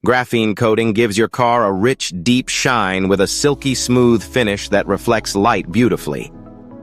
Graphene coating gives your car a rich, deep shine with a silky smooth finish that reflects light beautifully.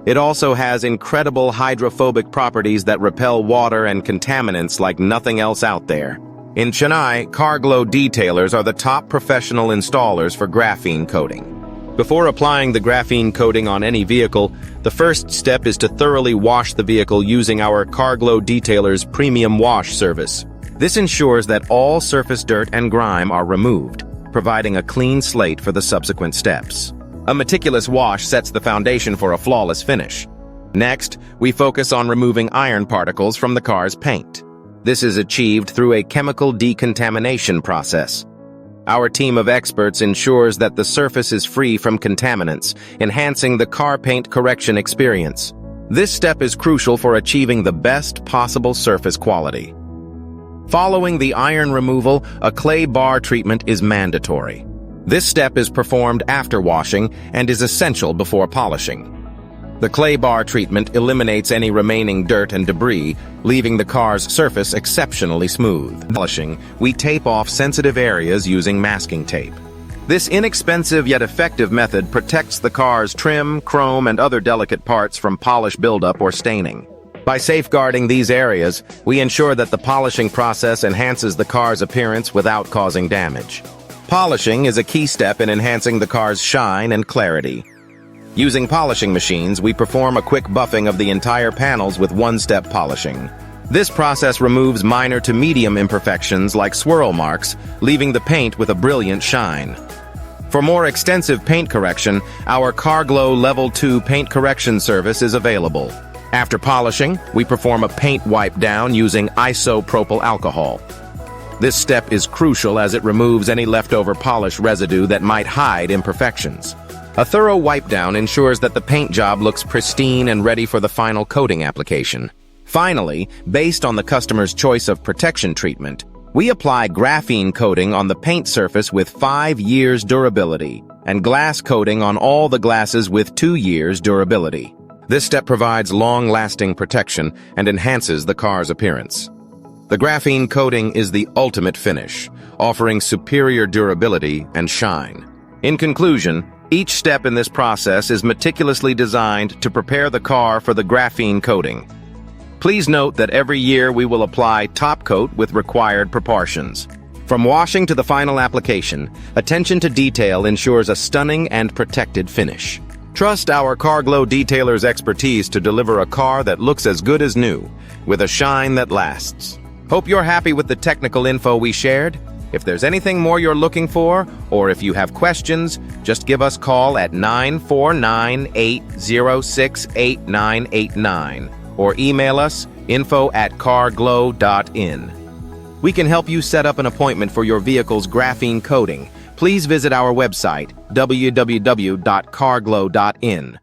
It also has incredible hydrophobic properties that repel water and contaminants like nothing else out there. In Chennai, Carglow Detailers are the top professional installers for graphene coating. Before applying the graphene coating on any vehicle, the first step is to thoroughly wash the vehicle using our Carglow Detailers premium wash service. This ensures that all surface dirt and grime are removed, providing a clean slate for the subsequent steps. A meticulous wash sets the foundation for a flawless finish. Next, we focus on removing iron particles from the car's paint. This is achieved through a chemical decontamination process. Our team of experts ensures that the surface is free from contaminants, enhancing the car paint correction experience. This step is crucial for achieving the best possible surface quality. Following the iron removal, a clay bar treatment is mandatory. This step is performed after washing and is essential before polishing. The clay bar treatment eliminates any remaining dirt and debris, leaving the car's surface exceptionally smooth. Polishing, we tape off sensitive areas using masking tape. This inexpensive yet effective method protects the car's trim, chrome, and other delicate parts from polish buildup or staining. By safeguarding these areas, we ensure that the polishing process enhances the car's appearance without causing damage. Polishing is a key step in enhancing the car's shine and clarity. Using polishing machines, we perform a quick buffing of the entire panels with one-step polishing. This process removes minor to medium imperfections like swirl marks, leaving the paint with a brilliant shine. For more extensive paint correction, our Carglow Level 2 paint correction service is available. After polishing, we perform a paint wipe down using isopropyl alcohol. This step is crucial as it removes any leftover polish residue that might hide imperfections. A thorough wipe down ensures that the paint job looks pristine and ready for the final coating application. Finally, based on the customer's choice of protection treatment, we apply graphene coating on the paint surface with 5 years durability and glass coating on all the glasses with 2 years durability. This step provides long-lasting protection and enhances the car's appearance. The graphene coating is the ultimate finish, offering superior durability and shine. In conclusion, each step in this process is meticulously designed to prepare the car for the graphene coating. Please note that every year we will apply top coat with required proportions. From washing to the final application, attention to detail ensures a stunning and protected finish. Trust our Carglow Detailers' expertise to deliver a car that looks as good as new, with a shine that lasts. Hope you're happy with the technical info we shared. If there's anything more you're looking for, or if you have questions, just give us a call at 949-806-8989 or email us info@carglow.in. We can help you set up an appointment for your vehicle's graphene coating. Please visit our website, www.carglow.in.